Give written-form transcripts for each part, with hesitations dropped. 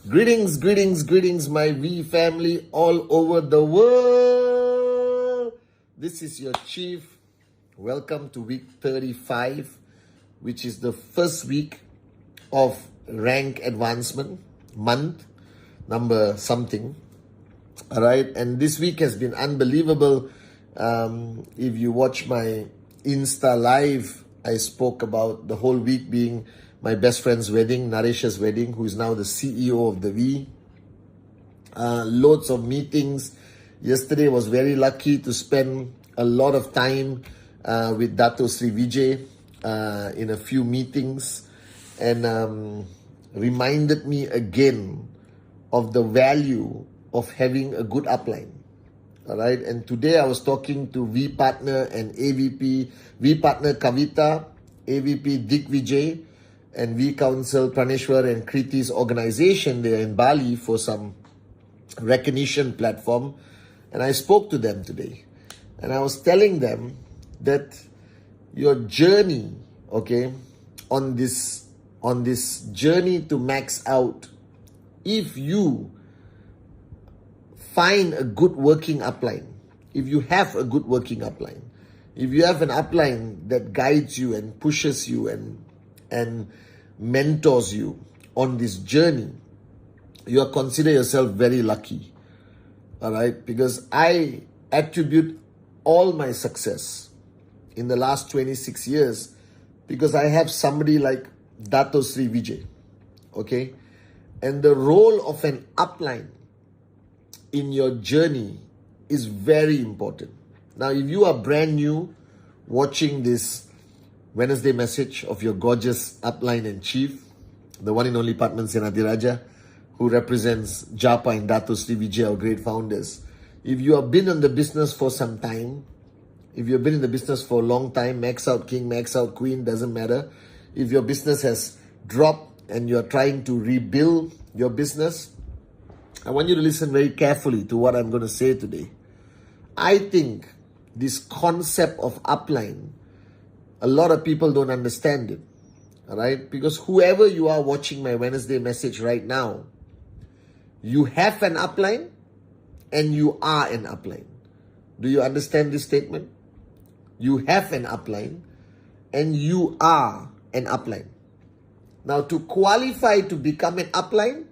Greetings, greetings, greetings, my V family all over the world. This is your Chief. Welcome to week 35, which is the first week of rank advancement month, number something. All right, and this week has been unbelievable. If you watch my Insta live, I spoke about the whole week being my best friend's wedding, Naresh's wedding, who is now the CEO of the V. Loads of meetings. Yesterday was very lucky to spend a lot of time with Dato Sri Vijay in a few meetings, and reminded me again of the value of having a good upline. All right, and today I was talking to V partner and AVP, V partner Kavita, AVP Dick Vijay, and V Council Praneshwar and Kriti's organization there in Bali for some recognition platform. And I spoke to them today. And I was telling them that your journey, okay, on this journey to max out, if you find a good working upline, if you have a good working upline, if you have an upline that guides you and pushes you and mentors you on this journey, you consider yourself very lucky. All right, because I attribute all my success in the last 26 years because I have somebody like Dato Sri Vijay. Okay, and the role of an upline in your journey is very important. Now, if you are brand new watching this Wednesday message of your gorgeous upline and chief, the one and only Pathman Senathirajah, who represents Japa and Dato Sri Vijay, our great founders. If you have been in the business for some time, if you've been in the business for a long time, max out king, max out queen, doesn't matter. If your business has dropped and you're trying to rebuild your business, I want you to listen very carefully to what I'm going to say today. I think this concept of upline, a lot of people don't understand it, all right? Because whoever you are watching my Wednesday message right now, you have an upline and you are an upline. Do you understand this statement? You have an upline and you are an upline. Now, to qualify to become an upline,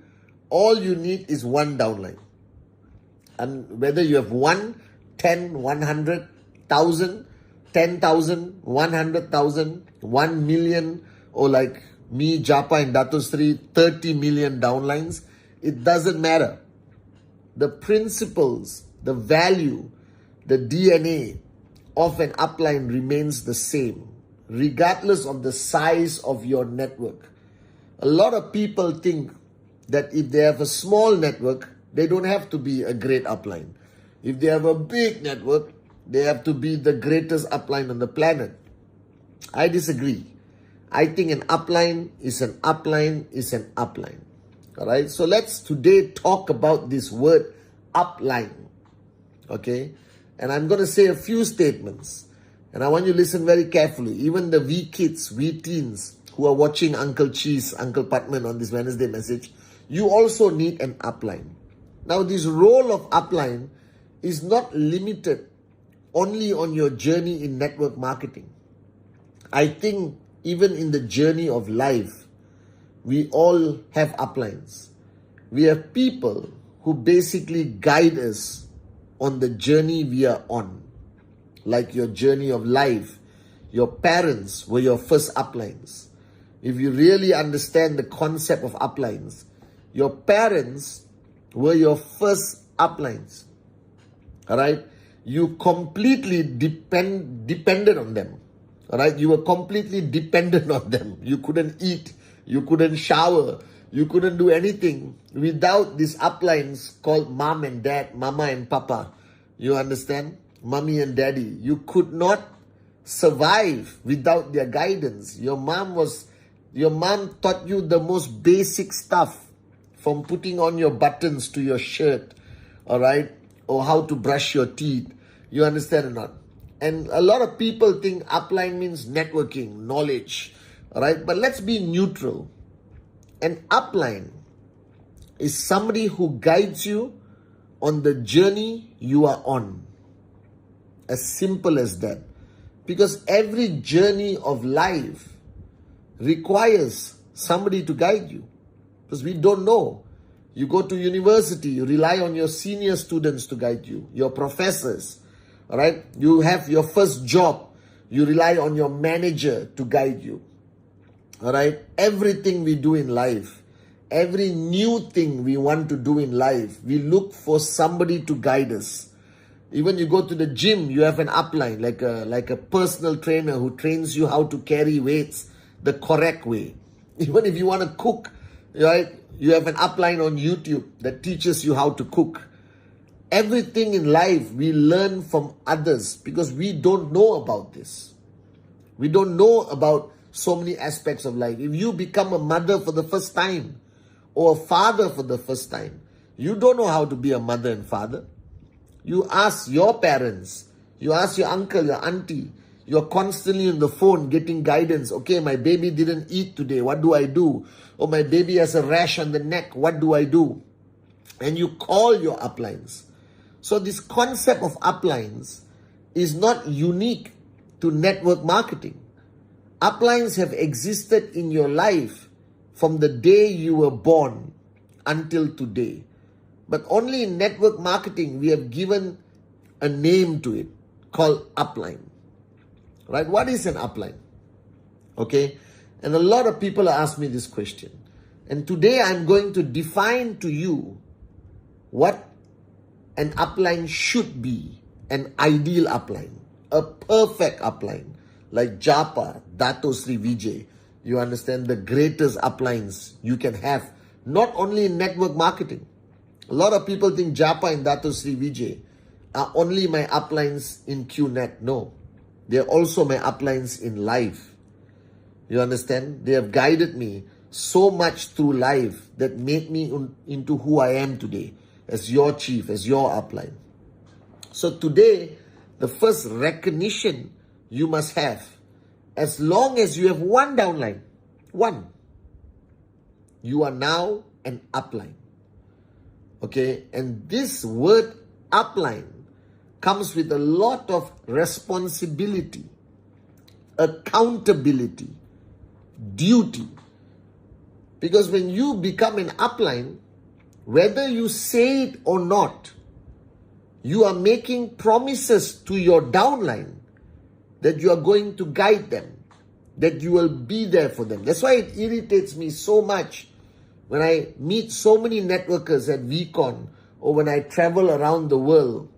all you need is one downline. And whether you have 1, 10, 100, 1,000, 10,000, 100,000, 1 million, or like me, Japa and Dato Sri, 30 million downlines, it doesn't matter. The principles, the value, the DNA of an upline remains the same, regardless of the size of your network. A lot of people think that if they have a small network, they don't have to be a great upline. If they have a big network, they have to be the greatest upline on the planet. I disagree. I think an upline is an upline is an upline. All right. So let's today talk about this word upline. Okay. And I'm going to say a few statements. And I want you to listen very carefully. Even the V kids, V teens who are watching Uncle Cheese, Uncle Pathman on this Wednesday message, you also need an upline. Now, this role of upline is not limited only on your journey in network marketing. I think even in the journey of life, we all have uplines. We have people who basically guide us on the journey we are on. Like your journey of life, your parents were your first uplines. If you really understand the concept of uplines, your parents were your first uplines. All right? You completely depended on them. All right? You were completely dependent on them. You couldn't eat. You couldn't shower. You couldn't do anything without these uplines called mom and dad, mama and papa. You understand? Mommy and daddy. You could not survive without their guidance. Your mom taught you the most basic stuff, from putting on your buttons to your shirt, all right? Or how to brush your teeth. You understand or not? And a lot of people think upline means networking, knowledge, all right? But let's be neutral. An upline is somebody who guides you on the journey you are on. As simple as that. Because every journey of life requires somebody to guide you. Because we don't know. You go to university, you rely on your senior students to guide you, your professors, all right? You have your first job, you rely on your manager to guide you, all right? Everything we do in life, every new thing we want to do in life, we look for somebody to guide us. Even you go to the gym, you have an upline, like a personal trainer who trains you how to carry weights the correct way. Even if you want to cook, right? You have an upline on YouTube that teaches you how to cook. Everything in life we learn from others because we don't know about this. We don't know about so many aspects of life. If you become a mother for the first time or a father for the first time, you don't know how to be a mother and father. You ask your parents, you ask your uncle, your auntie, you're constantly on the phone getting guidance. Okay, my baby didn't eat today. What do I do? Or my baby has a rash on the neck. What do I do? And you call your uplines. So this concept of uplines is not unique to network marketing. Uplines have existed in your life from the day you were born until today. But only in network marketing we have given a name to it called upline. Right? What is an upline? Okay? And a lot of people ask me this question. And today I'm going to define to you what an upline should be. An ideal upline. A perfect upline. Like Japa, Dato Sri Vijay. You understand, the greatest uplines you can have. Not only in network marketing. A lot of people think Japa and Dato Sri Vijay are only my uplines in QNet. No. They are also my uplines in life. You understand? They have guided me so much through life that made me into who I am today as your chief, as your upline. So today, the first recognition you must have, as long as you have one downline, one, you are now an upline. Okay? And this word upline comes with a lot of responsibility, accountability, duty. Because when you become an upline, whether you say it or not, you are making promises to your downline that you are going to guide them, that you will be there for them. That's why it irritates me so much when I meet so many networkers at VCon or when I travel around the world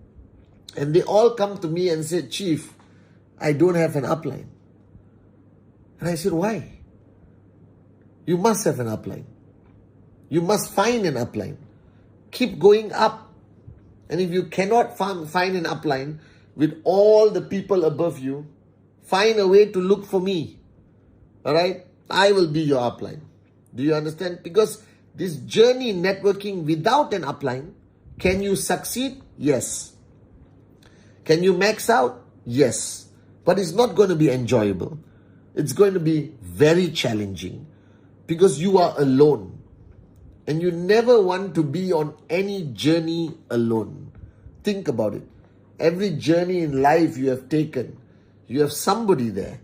and they all come to me and say, Chief, I don't have an upline. And I said, why? You must have an upline. You must find an upline. Keep going up. And if you cannot find an upline with all the people above you, find a way to look for me. All right? I will be your upline. Do you understand? Because this journey in networking without an upline, can you succeed? Yes. Can you max out? Yes. But it's not going to be enjoyable. It's going to be very challenging because you are alone. And you never want to be on any journey alone. Think about it. Every journey in life you have taken, you have somebody there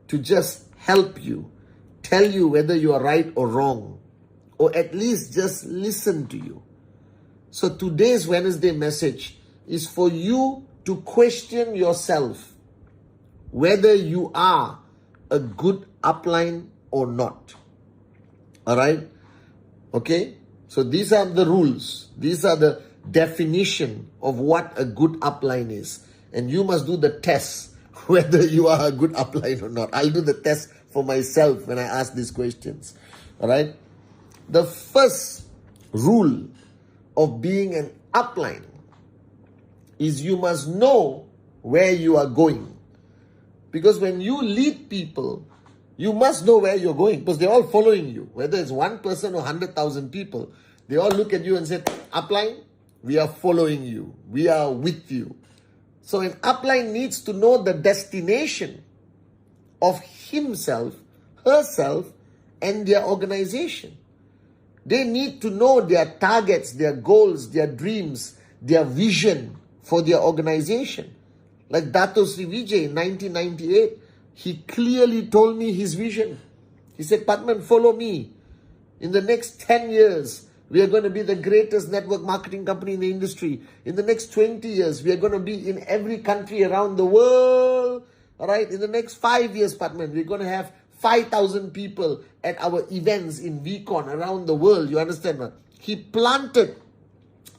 to just help you, tell you whether you are right or wrong, or at least just listen to you. So today's Wednesday message is for you to question yourself whether you are a good upline or not. All right? Okay? So these are the rules. These are the definition of what a good upline is. And you must do the test whether you are a good upline or not. I'll do the test for myself when I ask these questions. All right? The first rule of being an upline is you must know where you are going. Because when you lead people, you must know where you're going because they're all following you. Whether it's one person or 100,000 people, they all look at you and say, upline, we are following you. We are with you. So an upline needs to know the destination of himself, herself, and their organization. They need to know their targets, their goals, their dreams, their vision for their organization. Like Dato Sri Vijay in 1998, he clearly told me his vision. He said, Pathman, follow me. In the next 10 years, we are going to be the greatest network marketing company in the industry. In the next 20 years, we are going to be in every country around the world. All right, in the next 5 years, Pathman, we're going to have 5,000 people at our events in VCon around the world. You understand, man? He planted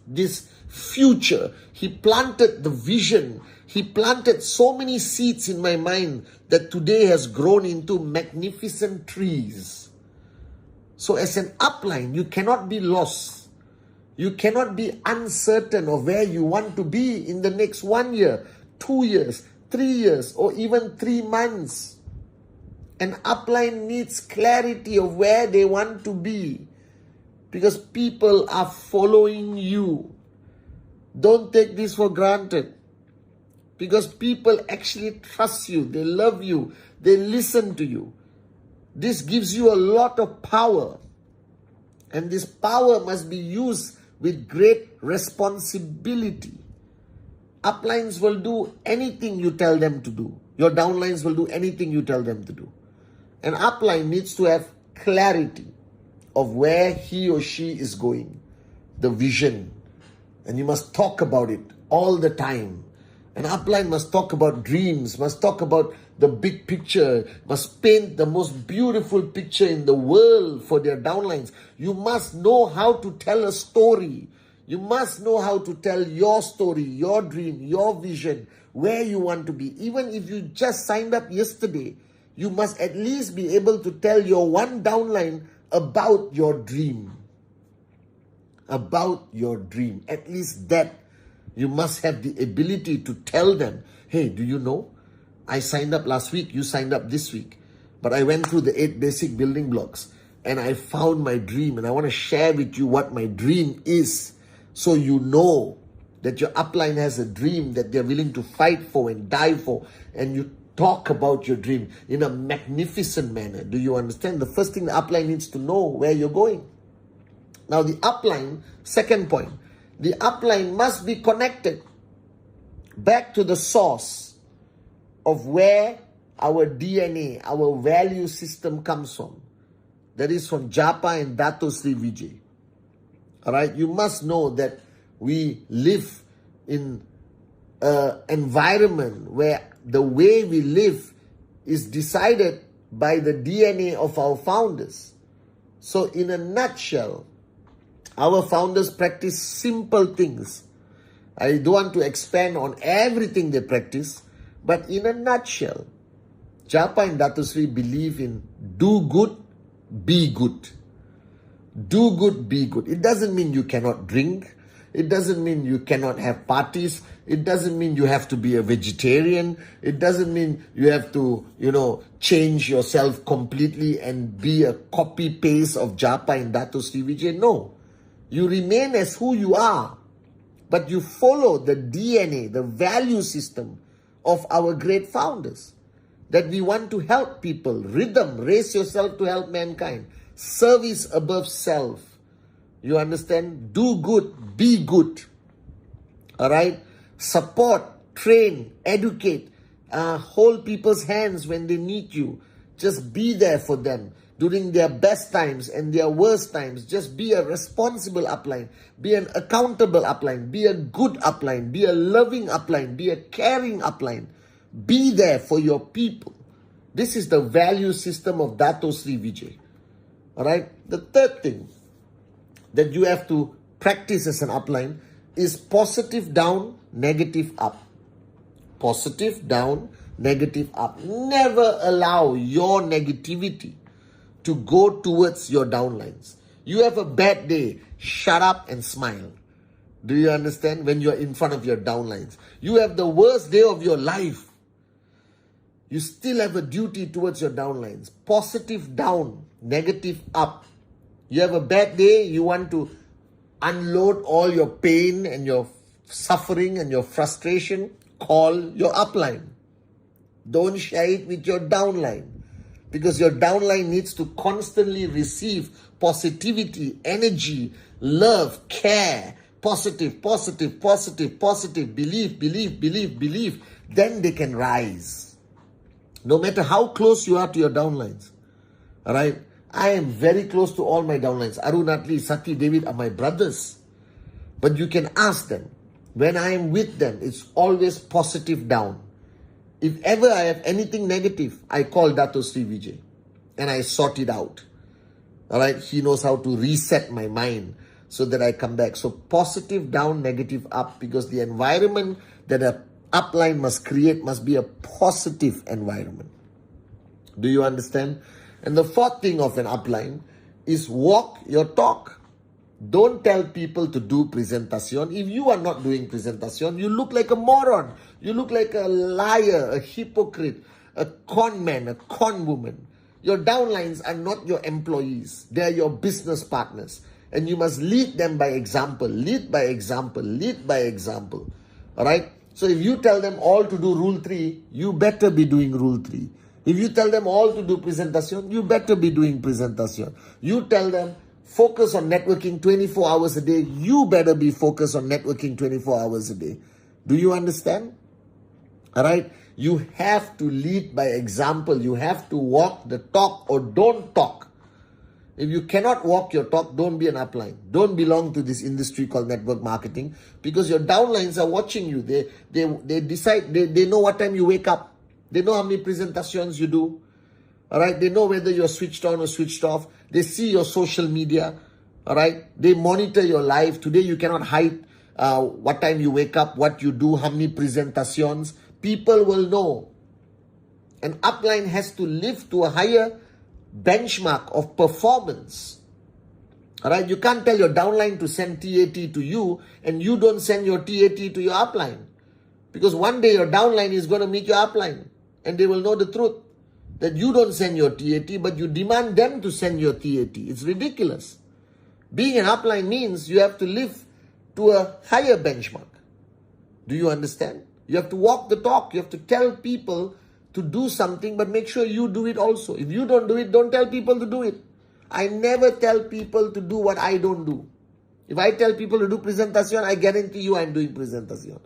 this future. He planted the vision. He planted so many seeds in my mind that today has grown into magnificent trees. So as an upline, you cannot be lost. You cannot be uncertain of where you want to be in the next 1 year, 2 years, 3 years, or even 3 months. An upline needs clarity of where they want to be because people are following you. Don't take this for granted because people actually trust you, they love you, they listen to you. This gives you a lot of power, and this power must be used with great responsibility. Uplines will do anything you tell them to do. Your downlines will do anything you tell them to do. An upline needs to have clarity of where he or she is going, the vision, and you must talk about it all the time. An upline must talk about dreams, must talk about the big picture, must paint the most beautiful picture in the world for their downlines. You must know how to tell a story. You must know how to tell your story, your dream, your vision, where you want to be. Even if you just signed up yesterday, you must at least be able to tell your one downline about your dream. About your dream. At least that. You must have the ability to tell them, hey, do you know? I signed up last week, you signed up this week. But I went through the 8 basic building blocks and I found my dream, and I want to share with you what my dream is, so you know that your upline has a dream that they're willing to fight for and die for, and you talk about your dream in a magnificent manner. Do you understand? The first thing the upline needs to know where you're going. Now the upline, second point, the upline must be connected back to the source of where our DNA, our value system comes from. That is from Japa and Dato Sri Vijay. Alright, you must know that we live in an environment where the way we live is decided by the DNA of our founders. So in a nutshell, our founders practice simple things. I don't want to expand on everything they practice, but in a nutshell, Japa and Dato Sri believe in do good, be good. Do good, be good. It doesn't mean you cannot drink. It doesn't mean you cannot have parties. It doesn't mean you have to be a vegetarian. It doesn't mean you have to, change yourself completely and be a copy-paste of Japa and Dato Sri Vijay. No. You remain as who you are, but you follow the DNA, the value system of our great founders. That we want to help people. Rhythm, raise yourself to help mankind. Service above self. You understand? Do good, be good. Alright? Support, train, educate. Hold people's hands when they need you. Just be there for them during their best times and their worst times. Just be a responsible upline. Be an accountable upline. Be a good upline. Be a loving upline. Be a caring upline. Be there for your people. This is the value system of Dato Sri Vijay. Alright? The third thing that you have to practice as an upline is positive down, negative up. Positive down, negative up. Never allow your negativity to go towards your downlines. You have a bad day, shut up and smile. Do you understand? When you're in front of your downlines. You have the worst day of your life. You still have a duty towards your downlines. Positive down, negative up. You have a bad day, you want to unload all your pain and your suffering and your frustration. call your upline. Don't share it with your downline, because your downline needs to constantly receive positivity, energy, love, care, positive, believe. Then they can rise. No matter how close you are to your downlines. All right? I am very close to all my downlines. Arun, Atli, Sati, David are my brothers. But you can ask them. When I am with them, it's always positive down. If ever I have anything negative, I call Dato Sri Vijay and I sort it out. All right? He knows how to reset my mind so that I come back. So positive down, negative up, because the environment that a upline must create must be a positive environment. Do you understand? And the fourth thing of an upline is walk your talk. Don't tell people to do presentation. If you are not doing presentation, you look like a moron. You look like a liar, a hypocrite, a con man, a con woman. Your downlines are not your employees. They are your business partners. And you must lead them by example. Lead by example. Lead by example. All right? So if you tell them all to do rule 3, you better be doing rule 3. If you tell them all to do presentation, you better be doing presentation. You tell them focus on networking 24 hours a day, you better be focused on networking 24 hours a day. Do you understand? All right? You have to lead by example. You have to walk the talk or don't talk. If you cannot walk your talk, don't be an upline. Don't belong to this industry called network marketing, because your downlines are watching you. They decide, they know what time you wake up. They know how many presentations you do. All right? They know whether you're switched on or switched off. They see your social media. All right? They monitor your life. Today you cannot hide what time you wake up, what you do, how many presentations. People will know. An upline has to live to a higher benchmark of performance. All right? You can't tell your downline to send TAT to you and you don't send your TAT to your upline. Because one day your downline is going to meet your upline and they will know the truth. That you don't send your TAT, but you demand them to send your TAT. It's ridiculous. Being an upline means you have to live to a higher benchmark. Do you understand? You have to walk the talk. You have to tell people to do something, but make sure you do it also. If you don't do it, don't tell people to do it. I never tell people to do what I don't do. If I tell people to do presentation, I guarantee you I'm doing presentation.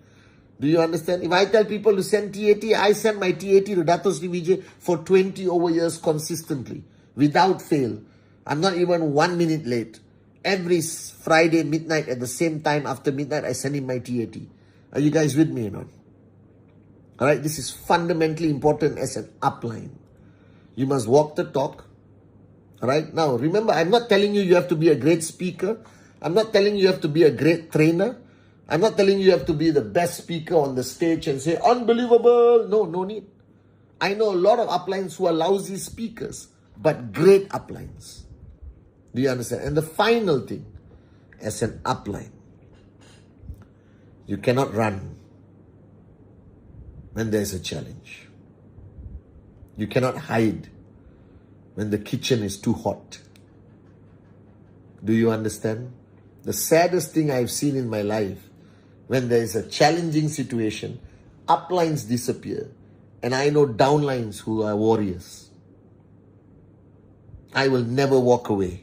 Do you understand? If I tell people to send TAT, I send my TAT to Dato Sri Vijay for 20 over years consistently, without fail. I'm not even 1 minute late. Every Friday midnight at the same time after midnight, I send him my TAT. Are you guys with me or not? All right, this is fundamentally important as an upline. You must walk the talk. All right, now remember, I'm not telling you have to be a great speaker. I'm not telling you have to be a great trainer. I'm not telling you have to be the best speaker on the stage and say, unbelievable. No need. I know a lot of uplines who are lousy speakers, but great uplines. Do you understand? And the final thing, as an upline, you cannot run when there's a challenge. You cannot hide when the kitchen is too hot. Do you understand? The saddest thing I've seen in my life, when there is a challenging situation, uplines disappear. And I know downlines who are warriors. I will never walk away.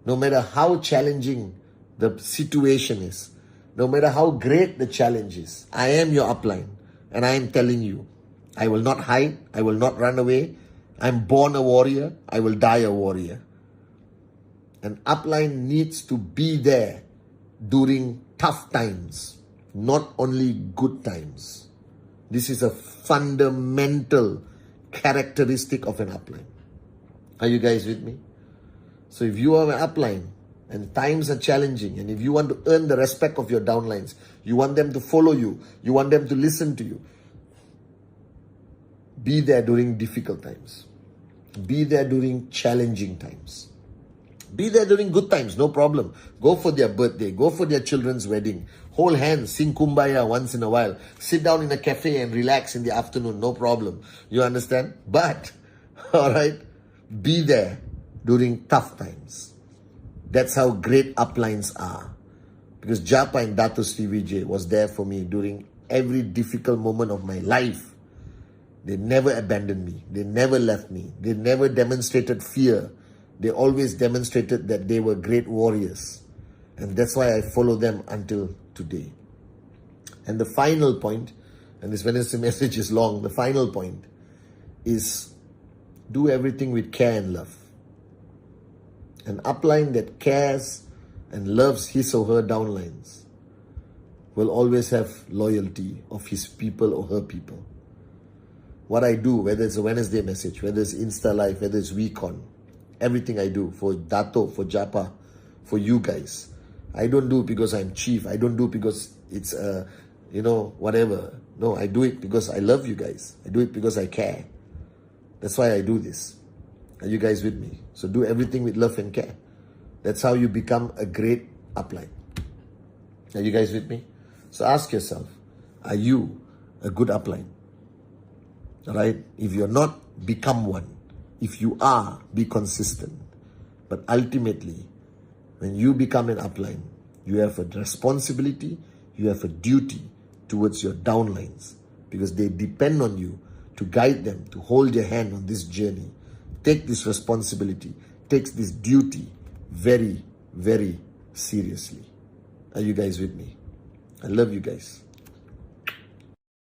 No matter how challenging the situation is, no matter how great the challenge is, I am your upline. And I am telling you, I will not hide. I will not run away. I'm born a warrior. I will die a warrior. An upline needs to be there during tough times, not only good times. This is a fundamental characteristic of an upline. Are you guys with me? So if you are an upline and times are challenging, and if you want to earn the respect of your downlines, you want them to follow you, you want them to listen to you, be there during difficult times. Be there during challenging times. Be there during good times, no problem. Go for their birthday, go for their children's wedding. Hold hands, sing Kumbaya once in a while. Sit down in a cafe and relax in the afternoon, no problem. You understand? But, all right, be there during tough times. That's how great uplines are. Because Japa and Dato Sri Vijay was there for me during every difficult moment of my life. They never abandoned me. They never left me. They never demonstrated fear. They always demonstrated that they were great warriors. And that's why I follow them until today. And the final point, and this Wednesday message is long, the final point is do everything with care and love. An upline that cares and loves his or her downlines will always have loyalty of his people or her people. What I do, whether it's a Wednesday message, whether it's Insta Live, whether it's Weekon, everything I do for Dato, for Japa, for you guys, I don't do it because I'm chief. I don't do it because it's, whatever. No, I do it because I love you guys. I do it because I care. That's why I do this. Are you guys with me? So do everything with love and care. That's how you become a great upline. Are you guys with me? So ask yourself, are you a good upline? Alright? If you're not, become one. If you are, be consistent. But ultimately, when you become an upline, you have a responsibility, you have a duty towards your downlines because they depend on you to guide them, to hold your hand on this journey. Take this responsibility, take this duty very, very seriously. Are you guys with me? I love you guys.